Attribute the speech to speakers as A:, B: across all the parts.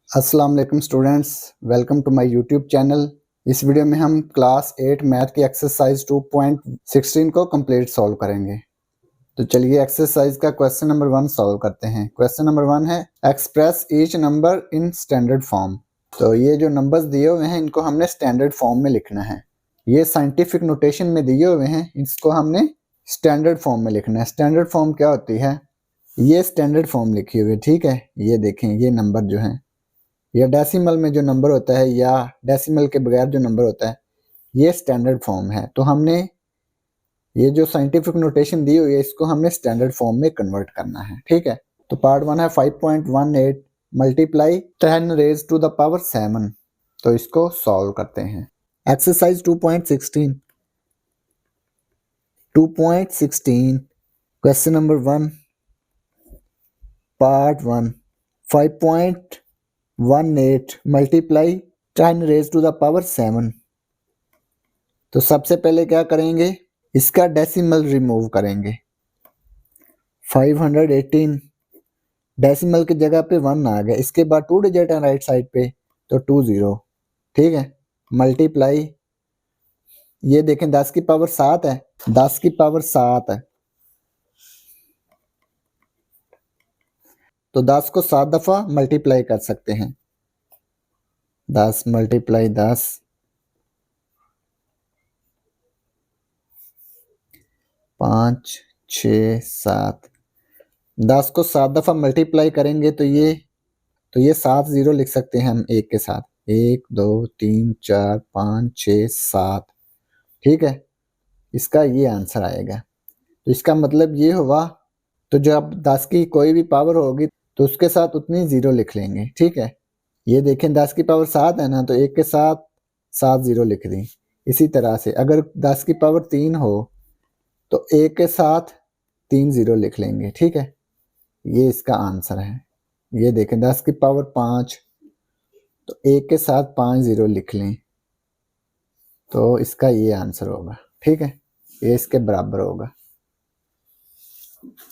A: अस्सलाम वालेकुम students, welcome to my YouTube channel. इस वीडियो में हम क्लास 8 मैथ की एक्सरसाइज 2.16 को कंप्लीट सॉल्व करेंगे। तो चलिए एक्सरसाइज का क्वेश्चन नंबर 1 सॉल्व करते हैं। क्वेश्चन नंबर 1 है express each number in standard form. तो ये जो नंबर्स दिए हुए हैं इनको हमने स्टैंडर्ड फॉर्म में लिखना है। ये साइंटिफिक नोटेशन में दिए हुए हैं, इसको हमने स्टैंडर्ड फॉर्म में लिखना है। स्टैंडर्ड फॉर्म क्या होती है? ये स्टैंडर्ड फॉर्म लिखी हुई है, ठीक है। ये देखें, ये नंबर जो है, या डेसिमल में जो नंबर होता है या डेसिमल के बगैर जो नंबर होता है, ये स्टैंडर्ड फॉर्म है। तो हमने ये जो साइंटिफिक नोटेशन दी हुई है इसको हमने स्टैंडर्ड फॉर्म में कन्वर्ट करना है, ठीक है। तो पार्ट 1 है 5.18 multiply 10 raise to the power 7। तो इसको सॉल्व करते हैं। Exercise 2.16 question number 1 part 1 5.18 multiply 10 raise to the power 7। तो सबसे पहले क्या करेंगे, इसका डेसिमल रिमूव करेंगे। 518 डेसिमल की जगह पे 1 आ गया, इसके बाद 2 डिजिट है राइट साइड पे, तो 20, ठीक है। मल्टीप्लाई, ये देखें 10 की पावर 7 है, 10 की पावर 7 है, तो 10 को 7 दफा मल्टीप्लाई कर सकते हैं। 10 मल्टीप्लाई 10, 5 6 7, 10 को 7 दफा मल्टीप्लाई करेंगे तो ये 7 जीरो लिख सकते हैं हम एक के साथ। 1 2 3 4 5 6 7, ठीक है। इसका ये आंसर आएगा। तो इसका मतलब ये हुआ, तो जब 10 की कोई भी पावर होगी तो उसके साथ उतनी जीरो लिख लेंगे, ठीक है। ये देखें 10 की पावर 7 है ना, तो एक के साथ 7 जीरो लिख दी। इसी तरह से अगर 10 की पावर 3 हो तो एक के साथ 3 जीरो लिख लेंगे, ठीक है। ये इसका आंसर है। ये देखें 10 की पावर 5, तो एक के साथ 5 जीरो लिख लें, तो इसका ये आंसर होगा, ठीक है। ये इसके बराबर होगा।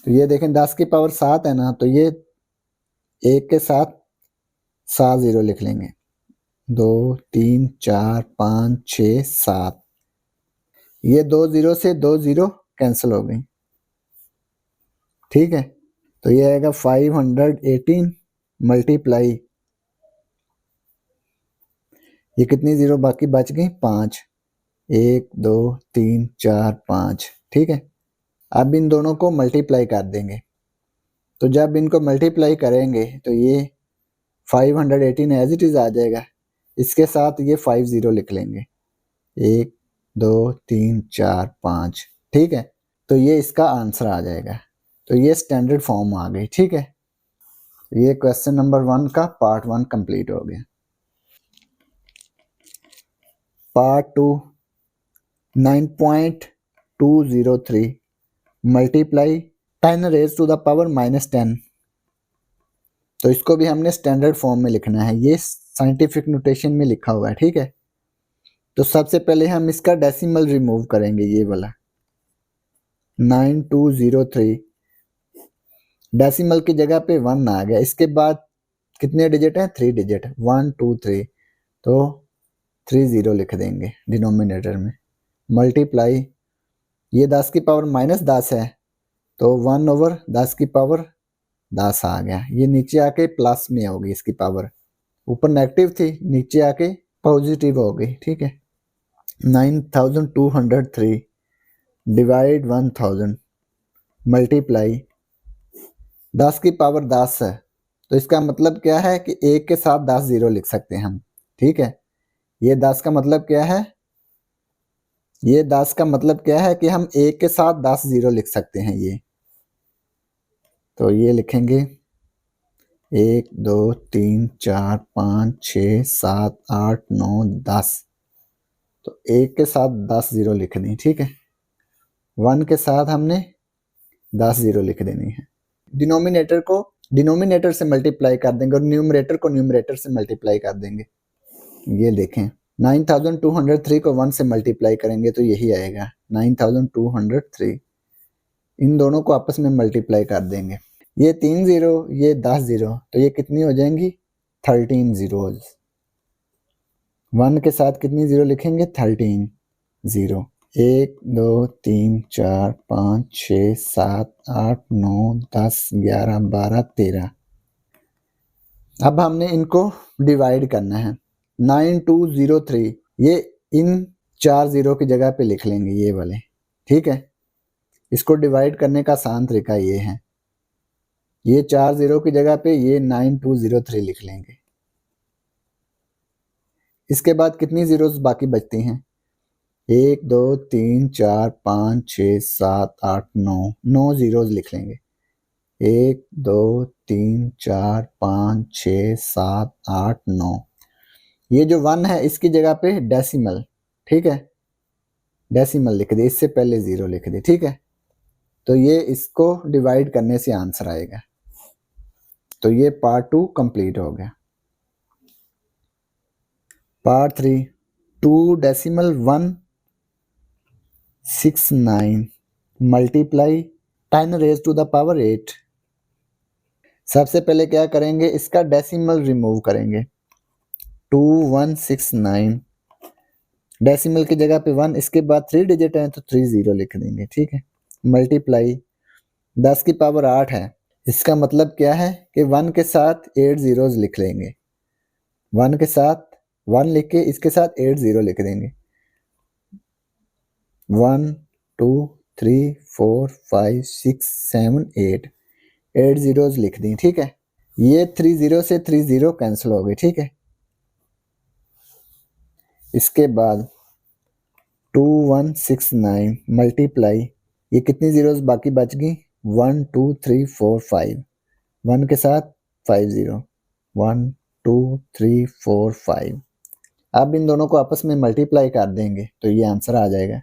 A: तो ये देखें 10 की पावर 7 है ना, तो ये एक के साथ 7 जीरो लिख लेंगे। 2 3 4 5 6 7, ये 2 जीरो से 2 जीरो कैंसिल हो गई, ठीक है। तो ये आएगा 518 मल्टीप्लाई, ये कितनी जीरो बाकी बच गई? 5, 1 2 3 4 5, ठीक है। अब इन दोनों को मल्टीप्लाई कर देंगे। तो जब इनको मल्टीप्लाई करेंगे तो ये 518 एज इट इज आ जाएगा, इसके साथ ये 5 जीरो लिख लेंगे। 1 2 3 4 5, ठीक है। तो ये इसका आंसर आ जाएगा। तो ये स्टैंडर्ड फॉर्म आ गई, ठीक है। ये क्वेश्चन नंबर 1 का पार्ट 1 कंप्लीट हो गया। Part 2 9.203 multiply 10 raise to the power -10। तो इसको भी हमने स्टैंडर्ड फॉर्म में लिखना है। ये साइंटिफिक नोटेशन में लिखा हुआ है, ठीक है। तो सबसे पहले हम इसका डेसिमल रिमूव करेंगे, ये वाला 9203, डेसिमल की जगह पे 1 आ गया, इसके बाद कितने डिजिट हैं? 3 डिजिट, 1 2 3, तो 3 जीरो लिख देंगे डिनोमिनेटर में। मल्टीप्लाई, ये 10 की पावर -10 है, तो 1/10 की पावर 10 आ गया। ये नीचे आके प्लस में होगी, इसकी पावर ऊपर नेगेटिव थी, नीचे आके पॉजिटिव हो गई, ठीक है। 9203 डिवाइड 1000 मल्टीप्लाई 10 की पावर 10 है, तो इसका मतलब क्या है कि एक के साथ 10 जीरो लिख सकते हैं हम, ठीक है। ये 10 का मतलब क्या है? ये 10 का मतलब क्या है कि हम एक के साथ 10 जीरो लिख सकते हैं ये। तो ये लिखेंगे 1 2 3 4 5 6 7 8 9 10, तो एक के साथ 10 जीरो लिख दी, ठीक है। 1 के साथ हमने 10 जीरो लिख देनी है। डिनोमिनेटर को डिनोमिनेटर से मल्टीप्लाई कर देंगे और न्यूमरेटर को न्यूमरेटर से मल्टीप्लाई कर देंगे। ये देखें 9203 को 1 से मल्टीप्लाई करेंगे तो यही आएगा 9203। इन दोनों को आपस में मल्टीप्लाई कर देंगे। ये 3 जीरो, ये 10 जीरो, तो ये कितनी हो जाएंगी? 13 जीरोज। 1 के साथ कितनी जीरो लिखेंगे? 13 जीरो। 1 2 3 4 5 6 7 8 9 10 11 12 13। अब हमने इनको डिवाइड करना है। 9203 ये इन 4 जीरो की जगह पे लिख लेंगे, ये वाले, ठीक है। इसको डिवाइड करने का आसान तरीका ये है, ये 4 जीरो की जगह पे ये 9203 लिख लेंगे। इसके बाद कितनी जीरोस बाकी बचती हैं? 1 2 3 4 5 6 7 8 9 9 जीरोस लिख लेंगे। 1 2 3 4 5 6 7 8 9। ये जो 1 है इसकी जगह पे डेसिमल, ठीक है, डेसिमल लिख दे, इससे पहले जीरो लिख दे, ठीक है। तो ये इसको डिवाइड करने से आंसर आएगा। तो ये पार्ट 2 कंप्लीट हो गया। Part 3 2.169 multiply 10 raise to the power 8। सबसे पहले क्या करेंगे, इसका डेसिमल रिमूव करेंगे। 2169 डेसिमल की जगह पे 1, इसके बाद 3 डिजिट है तो 3 जीरो लिख देंगे, ठीक है। मल्टीप्लाई 10 की पावर 8 है, इसका मतलब क्या है कि 1 के साथ 8 जीरोज लिख लेंगे। 1 के साथ 1 लिख के इसके साथ 8 जीरो लिख देंगे। 1 2 3 4 5 6 7 8 8 जीरोज लिख दी, ठीक है। ये 3 जीरो से 3 जीरो कैंसिल हो गए, ठीक है। इसके बाद 2169 मल्टीप्लाई, ये कितनी जीरोज बाकी बच गई? 1 2 3 4 5, 1 के साथ 5 जीरो, 1 2 3 4 5। अब इन दोनों को आपस में मल्टीप्लाई कर देंगे तो ये आंसर आ जाएगा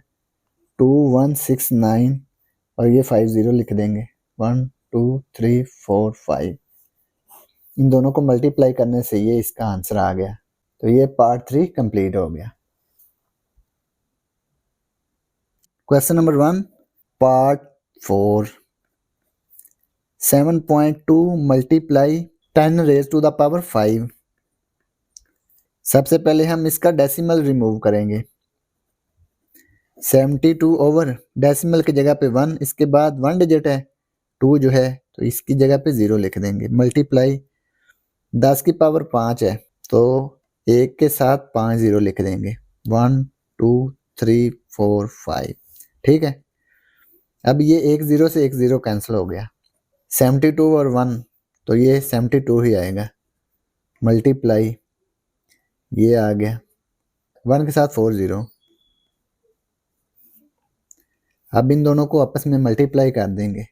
A: 2169 और ये 5 जीरो लिख देंगे, 1 2 3 4 5। इन दोनों को मल्टीप्लाई करने से ये इसका आंसर आ गया। तो ये पार्ट 3 कंप्लीट हो गया। Question number 1 part 4 7.2 multiply 10 raise to the power 5। सबसे पहले हम इसका डेसिमल रिमूव करेंगे। 72 ओवर डेसिमल की जगह पे 1, इसके बाद 1 डिजिट है 2 जो है तो इसकी जगह पे 0 लिख देंगे। मल्टीप्लाई 10 की पावर 5 है तो 1 के साथ 5 जीरो लिख देंगे, 1 2 3 4 5, ठीक है। अब ये 1 जीरो से 1 जीरो कैंसिल हो गया। 72 और 1 तो ये 72 ही आएगा। मल्टीप्लाई ये आ गया 1 के साथ 4 जीरो। अब इन दोनों को आपस में मल्टीप्लाई कर देंगे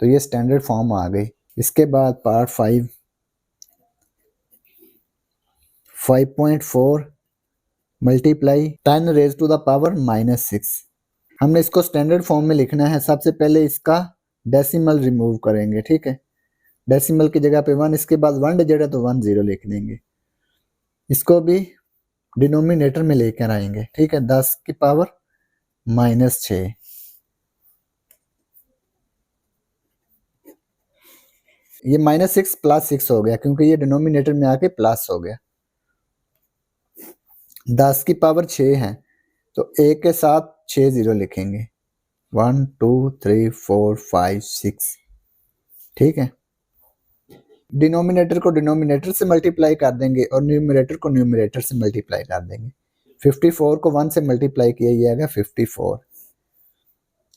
A: तो ये स्टैंडर्ड फॉर्म आ गई। इसके बाद part 5 5.4 multiply 10 raise to the power -6। हमने इसको स्टैंडर्ड फॉर्म में लिखना है। सबसे पहले इसका डेसिमल रिमूव करेंगे, ठीक है। डेसिमल की जगह पे 1, इसके बाद 1 डिजिट है तो 1 जीरो लिख देंगे। इसको भी डिनोमिनेटर में लेकर आएंगे, ठीक है। 10 की पावर -6। ये -6 + 6 हो गया क्योंकि ये डिनोमिनेटर में आके प्लस हो गया। 10 की पावर 6 है तो 1 के साथ 6 जीरो लिखेंगे, 1 2 3 4 5 6, ठीक है। डिनोमिनेटर को डिनोमिनेटर से मल्टीप्लाई कर देंगे और न्यूमरेटर को न्यूमरेटर से मल्टीप्लाई कर देंगे। 54 को 1 से मल्टीप्लाई किया ये आएगा 54।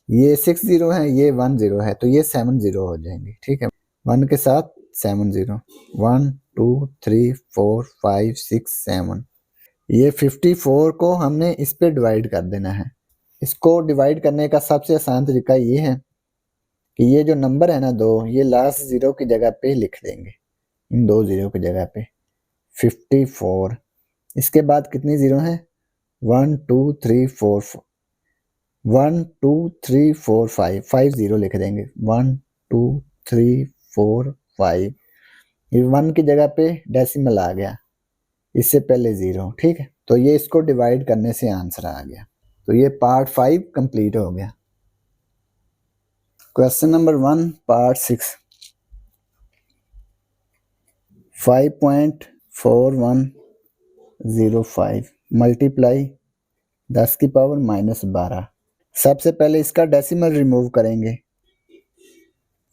A: ये 6 जीरो है, ये 1 जीरो है तो ये 7 जीरो हो जाएंगे, ठीक है। 1 के साथ 7 जीरो, 1 2 3 4 5 6 7। ये 54 को हमने इस पे डिवाइड कर देना है। इसको डिवाइड करने का सबसे आसान तरीका ये है कि ये जो नंबर है ना 2, ये लास्ट जीरो की जगह पे लिख देंगे, इन 2 जीरो की जगह पे 54। इसके बाद कितनी जीरो हैं? 1 2 3 4 1 2 3 4 5, 5 जीरो लिख देंगे, 1 2 3 4 5। ये 1 की जगह पे डेसिमल आ गया, इससे पहले 0, ठीक है। तो ये इसको डिवाइड करने से आंसर आ गया। तो ये पार्ट 5 कंप्लीट हो गया। क्वेश्चन नंबर 1 पार्ट 6 5.4105 मल्टीप्लाई 10 की पावर -12। सबसे पहले इसका डेसिमल रिमूव करेंगे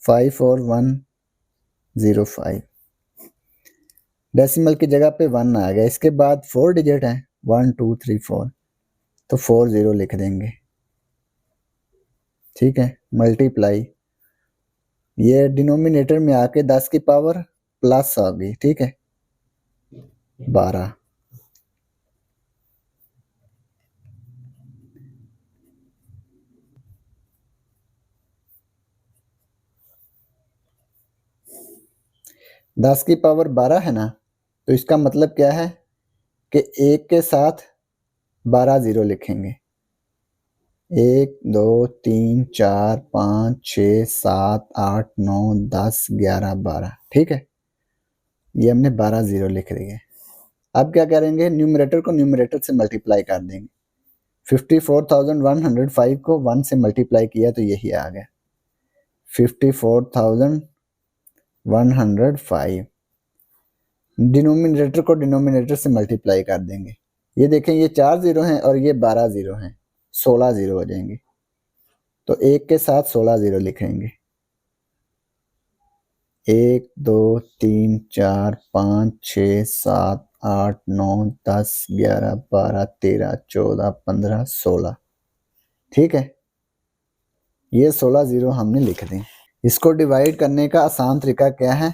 A: 54105। डेसिमल की जगह पे 1 आ गया। इसके बाद 4 डिजिट हैं 1 2 3 4, तो 40 लिख देंगे। ठीक है, मल्टीप्लाई ये डिनोमिनेटर में आके 10 की पावर प्लस आ गई। ठीक है, 12। दस की पावर 12 है ना, तो इसका मतलब क्या है कि 1 के साथ 12 जीरो लिखेंगे। 1 2 3 4 5 6 7 8 9 10 11 12। ठीक है, ये हमने 12 जीरो लिख दिए। अब क्या करेंगे, न्यूमरेटर को न्यूमरेटर से मल्टीप्लाई कर देंगे। 54,105 को 1 से मल्टीप्लाई किया तो यही आ गया 54,105। डिनोमिनेटर को डिनोमिनेटर से मल्टीप्लाई कर देंगे। ये देखें, ये 4 जीरो हैं और ये 12 जीरो हैं, 16 जीरो हो जाएंगे। तो 1 के साथ 16 जीरो लिखेंगे। 1 2 3 4 5 6 7 8 9 10 11 12 13 14 15 16। ठीक है, ये 16 जीरो हमने लिख दी। इसको डिवाइड करने का आसान तरीका क्या है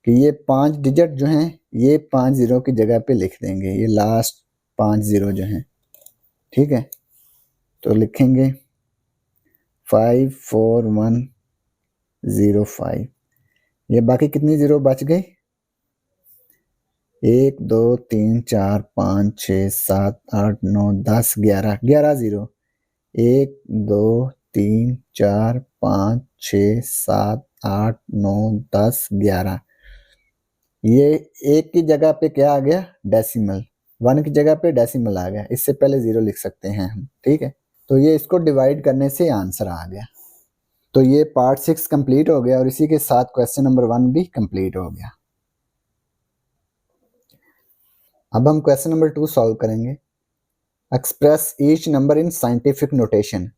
A: कि ये 5 डिजिट जो हैं ये 5 जीरो की जगह पे लिख देंगे, ये लास्ट 5 जीरो जो हैं। ठीक है, तो लिखेंगे 54105। ये बाकी कितनी जीरो बच गई, 1 2 3 4 5 6 7 8 9 10 11 11 जीरो। 1 2 3 4 5 6 7 8 9 10 11। ये 1 की जगह पे क्या आ गया, डेसिमल। 1 की जगह पे डेसिमल आ गया, इससे पहले जीरो लिख सकते हैं हम। ठीक है, तो ये इसको डिवाइड करने से आंसर आ गया। तो ये पार्ट 6 कंप्लीट हो गया और इसी के साथ क्वेश्चन नंबर 1 भी कंप्लीट हो गया। अब हम क्वेश्चन नंबर 2 सॉल्व करेंगे। Express each number in scientific notation.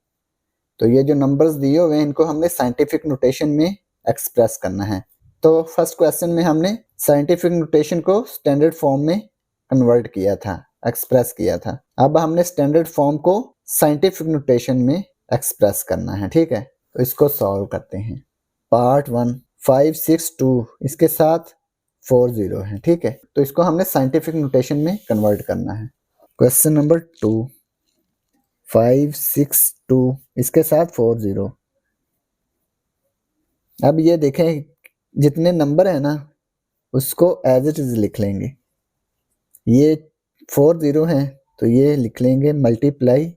A: तो ये जो नंबर्स दिए हुए हैं इनको हमने साइंटिफिक नोटेशन में एक्सप्रेस करना है। तो फर्स्ट क्वेश्चन में हमने साइंटिफिक नोटेशन को स्टैंडर्ड फॉर्म में कन्वर्ट किया था, एक्सप्रेस किया था। अब हमने स्टैंडर्ड फॉर्म को साइंटिफिक नोटेशन में एक्सप्रेस करना है। ठीक है, तो इसको सॉल्व करते हैं। पार्ट 1 562 इसके साथ 40 है। ठीक है, तो इसको हमने साइंटिफिक नोटेशन में कन्वर्ट करना है। क्वेश्चन नंबर 2 562 इसके साथ 40। अब ये देखें, जितने नंबर है ना उसको एज इट इज लिख लेंगे। ये 40 है तो ये लिख लेंगे मल्टीप्लाई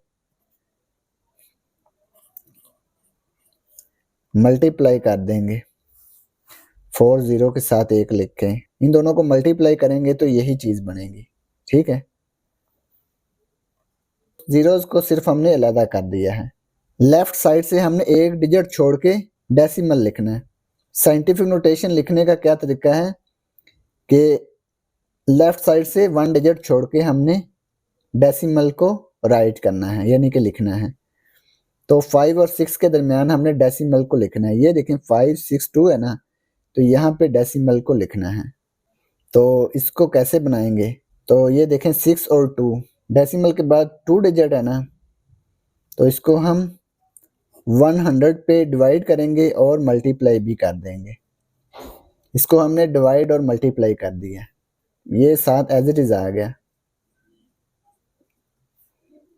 A: कर देंगे। 40 के साथ 1 लिख के इन दोनों को मल्टीप्लाई करेंगे तो यही चीज बनेगी। ठीक है, जीरोस को सिर्फ हमने अलग कर दिया है। लेफ्ट साइड से हमने 1 डिजिट छोड़ के डेसिमल लिखना है। साइंटिफिक नोटेशन लिखने का क्या तरीका है कि लेफ्ट साइड से 1 डिजिट छोड़ के हमने डेसिमल को राइट करना है, यानी कि लिखना है। तो 5 और 6 के दरमियान हमने डेसिमल को लिखना है। ये देखें 562 है ना, तो यहाँ पे डेसिमल को लिखना है। तो इसको कैसे बनाएंगे, तो ये देखें 6 और 2, डेसिमल के बाद 2 डिजिट है ना, तो इसको हम 100 पे डिवाइड करेंगे और मल्टीप्लाई भी कर देंगे। इसको हमने डिवाइड और मल्टीप्लाई कर दिया, ये साथ एज इट इज आ गया।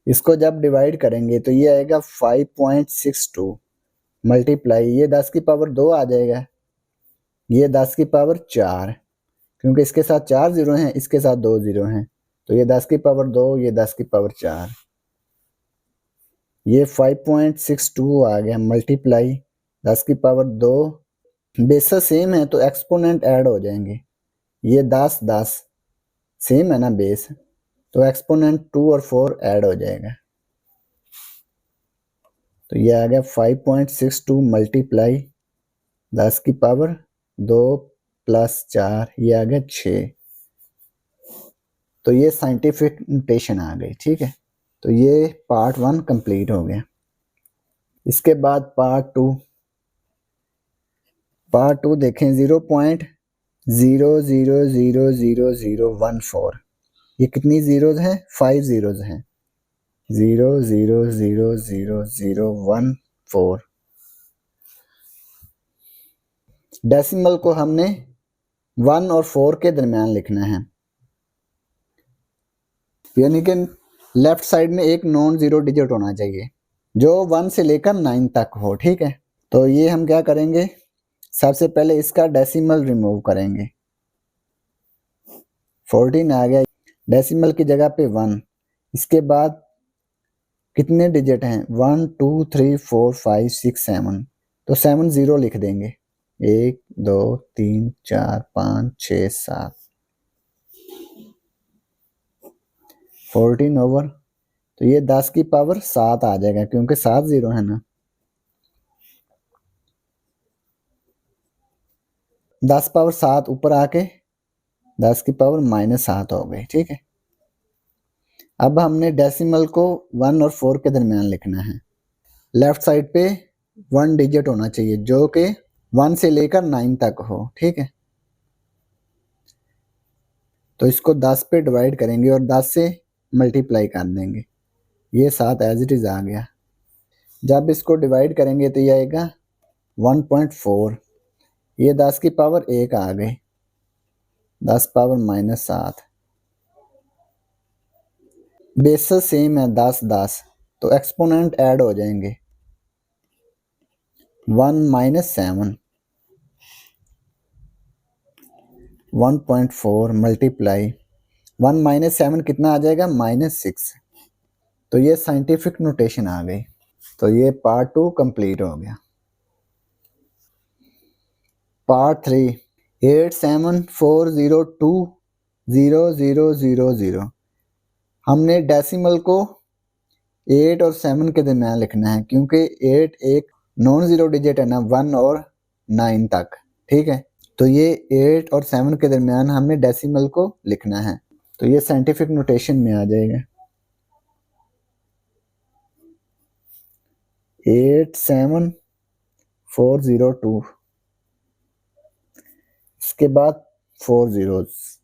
A: इसको जब डिवाइड करेंगे तो ये आएगा 5.62 मल्टीप्लाई, ये 10 की पावर 2 आ जाएगा, ये 10 की पावर 4, क्योंकि इसके साथ 4 जीरो हैं, इसके साथ 2 जीरो हैं, तो ये 10 की पावर 2, ये 10 की पावर 4। ये 5.62 आ गया मल्टीप्लाई 10 की पावर 2। बेस सेम है तो एक्सपोनेंट ऐड हो जाएंगे। ये 10 10 सेम है ना बेस, तो एक्सपोनेंट 2 और 4 ऐड हो जाएगा। तो ये आ गया 5.62 मल्टीप्लाई 10 की पावर 2 प्लस 4, ये आ गया 6। तो ये साइंटिफिक नोटेशन आ गई, ठीक है। तो ये पार्ट 1 कंप्लीट हो गया। इसके बाद पार्ट 2 देखें 0.00000014। ये कितनी जीरोज हैं? 5 जीरोज हैं। 0.000014। डेसिमल को हमने 1 और 4 के दरमियान लिखना है, यानी कि लेफ्ट साइड में एक नॉन जीरो डिजिट होना चाहिए जो 1 से लेकर 9 तक हो, ठीक है। तो ये हम क्या करेंगे, सबसे पहले इसका डेसिमल रिमूव करेंगे। 14 आ गया, डेसिमल की जगह पे 1। इसके बाद कितने डिजिट हैं? 1 2 3 4 5 6 7। तो 7 जीरो लिख देंगे। 1 2 3 4 5 6 7। 14 ओवर, तो ये 10 की पावर 7 आ जाएगा क्योंकि 7 जीरो है ना। 10 पावर 7 ऊपर आके 10 की पावर -7 हो गई, ठीक है। अब हमने डेसिमल को 1 और 4 के दरमियान लिखना है। लेफ्ट साइड पे 1 डिजिट होना चाहिए जो कि 1 से लेकर 9 तक हो, ठीक है। तो इसको 10 पे डिवाइड करेंगे और 10 से मल्टीप्लाई कर देंगे। ये 7 एज इट इज आ गया। जब इसको डिवाइड करेंगे तो ये आएगा 1.4। ये 10 की पावर 1 आ गई, 10 पावर -7। बेसिस सेम है 10 10, तो एक्सपोनेंट ऐड हो जाएंगे। 1 - 7, 1.4 मल्टीप्लाई 1 - 7 कितना आ जाएगा? -6। तो ये साइंटिफिक नोटेशन आ गई। तो ये पार्ट 2 कंप्लीट हो गया। पार्ट 3 8740200000। हमने डेसिमल को 8 और 7 के दरमियान लिखना है क्योंकि 8 एक नॉन जीरो डिजिट है ना, 1 और 9 तक, ठीक है। तो ये 8 और 7 के दरमियान हमने डेसिमल को लिखना है, तो ये साइंटिफिक नोटेशन में आ जाएगा। 87402, इसके बाद 4 जीरोस।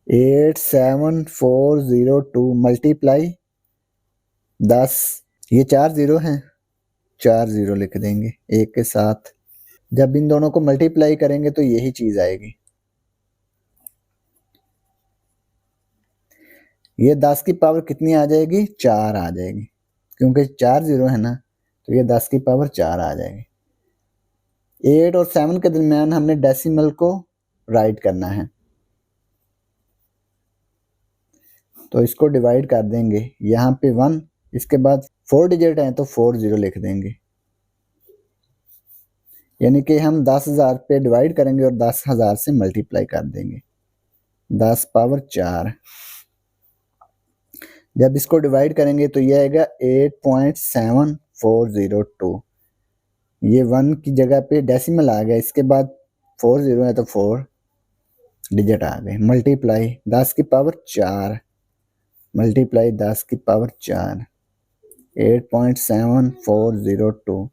A: 87402 मल्टीप्लाई 10, ये 4 जीरो हैं, 4 जीरो लिख देंगे एक के साथ। जब इन दोनों को मल्टीप्लाई करेंगे तो यही चीज आएगी। ये 10 की पावर कितनी आ जाएगी? 4 आ जाएगी क्योंकि 4 जीरो है ना, तो ये 10 की पावर 4 आ जाएगी। 8 और 7 के दरमियान हमने डेसिमल को राइट करना है, तो इसको डिवाइड कर देंगे। यहाँ पे 1, इसके बाद 4 डिजिट हैं तो 4 जीरो लिख देंगे, यानी कि हम 10,000 पे डिवाइड करेंगे और 10,000 से मल्टीप्लाई कर देंगे। 10 पावर 4। जब इसको डिवाइड करेंगे तो ये आएगा 8.7402। ये 1 की जगह पे डेसिमल आ गया, इसके बाद 4 जीरो है तो 4 डिजिट आ गए। मल्टीप्लाई 10 की पावर 4 मल्टीप्लाई 10 की पावर 4, 8.7402।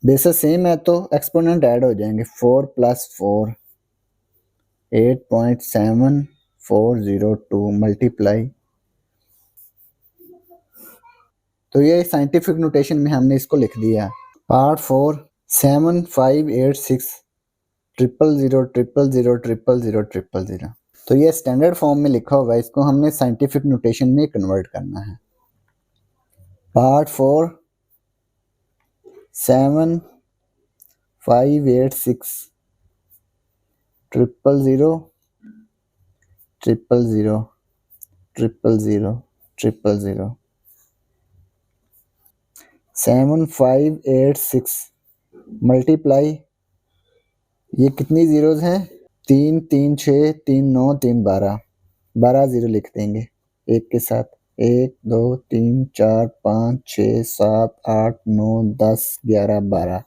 A: बेसिस सेम है तो एक्सपोनेंट ऐड हो जाएंगे। 4 + 4, 8.7402 मल्टीप्लाई। तो ये साइंटिफिक नोटेशन में हमने इसको लिख दिया। पार्ट 4 7586 000000000। तो ये स्टैंडर्ड फॉर्म में लिखा होगा, इसको हमने साइंटिफिक नोटेशन में कन्वर्ट करना है। पार्ट 4 7586 00000000000। 7586 मल्टीप्लाई, ये कितनी जीरोज हैं? 3 3 6 3 9 3 12, 12 जीरो लिख देंगे एक के साथ। 1 2 3 4 5 6 7 8 9 10 11 12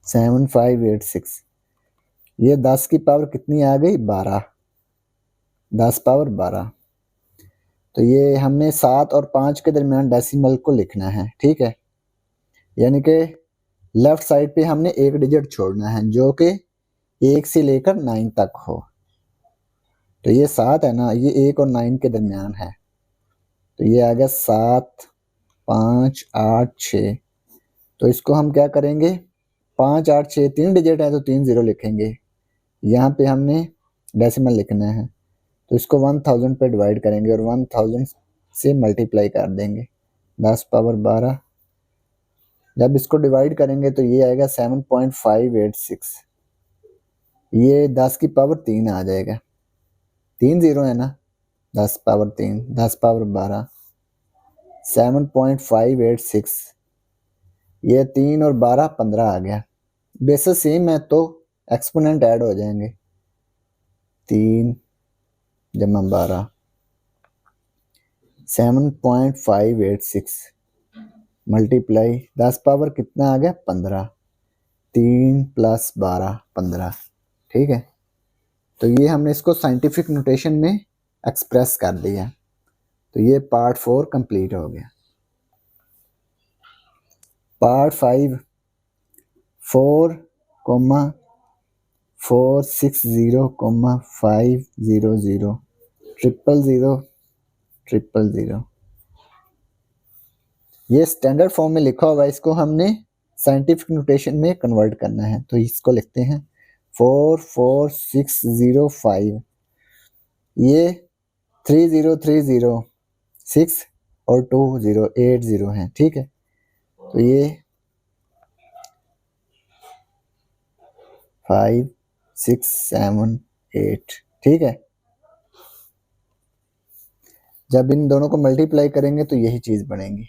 A: 7586। ये 10 की पावर कितनी आ गई? 12, 10 पावर 12। तो ये हमने 7 और 5 के दरमियान डेसिमल को लिखना है, ठीक है। यानी कि लेफ्ट साइड पे हमने एक डिजिट छोड़ना है जो कि 1 से लेकर 9 तक हो। तो ये 7 है ना, ये 1 और 9 के दरमियान है, तो ये आ गया 7 5 8 6। तो इसको हम क्या करेंगे, 5 8 6 3 डिजिट है तो 3 0 लिखेंगे। यहाँ पे हमने डेसिमल लिखना है, तो इसको 1000 पे डिवाइड करेंगे और 1000 से मल्टीप्लाई कर देंगे। 10 पावर 12। जब इसको डिवाइड करेंगे तो ये आएगा 7.586। ये 10 की पावर 3 आ जाएगा, 3 0 है ना, 10 पावर 3, 10 पावर 12, 7.586। ये 3 और 12 15 आ गया। बेसिस सेम है तो एक्सपोनेंट ऐड हो जाएंगे। 3 जमा 12 7.586 मल्टीप्लाई 10 पावर कितना आ गया? 15। 3 + 12 15, ठीक है। तो ये हमने इसको साइंटिफिक नोटेशन में एक्सप्रेस कर दिया। तो ये पार्ट 4 कंप्लीट हो गया। पार्ट 5 4, 460, 500, 000, 000। ये स्टैंडर्ड फॉर्म में लिखा हुआ है, इसको हमने साइंटिफिक नोटेशन में कन्वर्ट करना है। तो इसको लिखते हैं 44605। ये 30306 और 2080 हैं, ठीक है। तो ये 5 6 7 8, ठीक है। जब इन दोनों को मल्टीप्लाई करेंगे तो यही चीज बनेगी।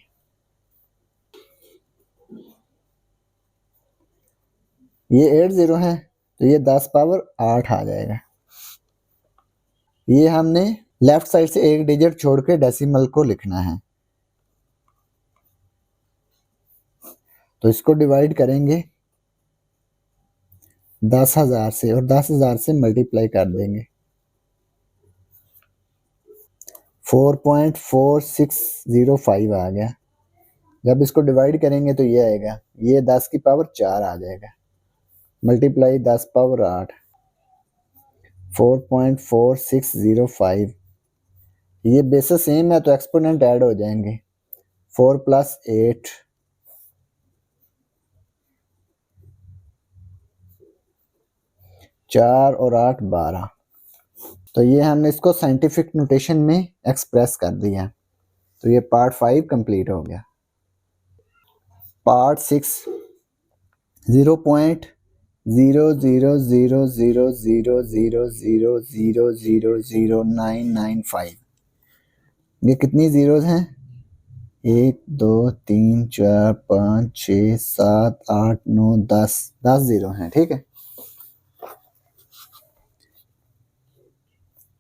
A: ये 80 है तो ये 10 पावर 8 आ जाएगा। ये हमने लेफ्ट साइड से एक डिजिट छोड़ के डेसिमल को लिखना है, तो इसको डिवाइड करेंगे 10,000 से और 10,000 से मल्टीप्लाई कर देंगे। 4.4605 आ गया। जब इसको डिवाइड करेंगे तो ये आएगा, ये 10 की पावर 4 आ जाएगा, मल्टीप्लाई 10 पावर 8, 4.4605। ये बेसिस सेम है तो एक्सपोनेंट ऐड हो जाएंगे। 4 + 8, 4 और 8 12। तो ये हमने इसको साइंटिफिक नोटेशन में एक्सप्रेस कर दिया। तो ये पार्ट 5 कंप्लीट हो गया। पार्ट 6 0.0000000000995। ये कितनी जीरोज हैं? 1 2 3 4 5 6 7 8 9 10 जीरो हैं, ठीक है।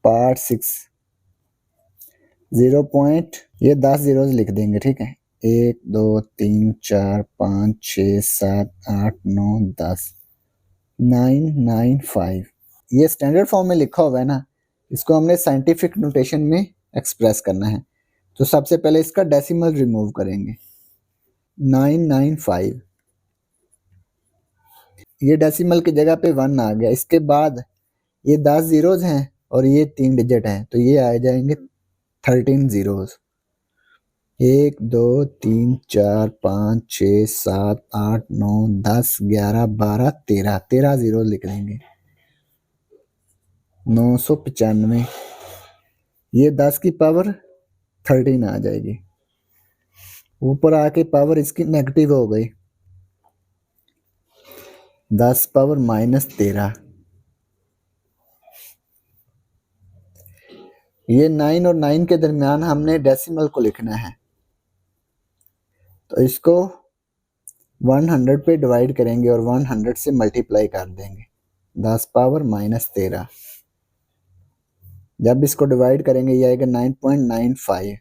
A: पार्ट 6 0. ये 10 जीरोज लिख देंगे, ठीक है। 1 2 3 4 5 6 7 8 9 10 995। ये स्टैंडर्ड फॉर्म में लिखा हुआ है ना, इसको हमने साइंटिफिक नोटेशन में एक्सप्रेस करना है। तो सबसे पहले इसका डेसिमल रिमूव करेंगे, 995। ये डेसिमल की जगह पे 1 आ गया। इसके बाद ये 10 जीरोज हैं और ये 3 डिजिट हैं, तो ये आ जाएंगे 13 जीरोज। 1 2 3 4 5 6 7 8 9 10 11 12 13 जीरो लिख देंगे। 995। ये 10 की पावर 13 आ जाएगी। ऊपर आके पावर इसकी नेगेटिव हो गई, 10 पावर -13। ये 9 और 9 के दरमियान हमने डेसिमल को लिखना है, तो इसको 100 पे डिवाइड करेंगे और 100 से मल्टीप्लाई कर देंगे। 10 पावर -13। जब इसको डिवाइड करेंगे ये आएगा 9.95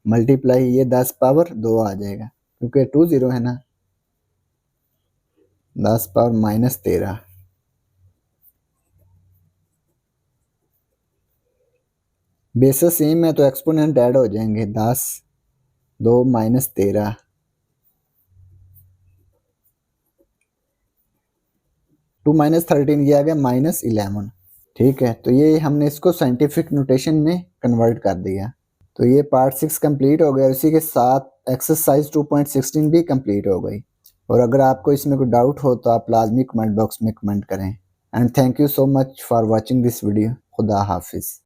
A: मल्टीप्लाई ये 10 पावर 2 आ जाएगा क्योंकि 2 0 है ना, 10 पावर -13। बेसिस सेम है तो एक्सपोनेंट ऐड हो जाएंगे, 10 2 -13 2 -13 ये आ गया -11। ठीक है, तो ये हमने इसको साइंटिफिक नोटेशन में कन्वर्ट कर दिया। तो ये पार्ट 6 कंप्लीट हो गया, उसी के साथ एक्सरसाइज 2.16 भी कंप्लीट हो गई। और अगर आपको इसमें कोई डाउट हो तो आप लाजमी कमेंट बॉक्स में कमेंट करें। And thank you so much for watching this video. खुदा हाफिज़।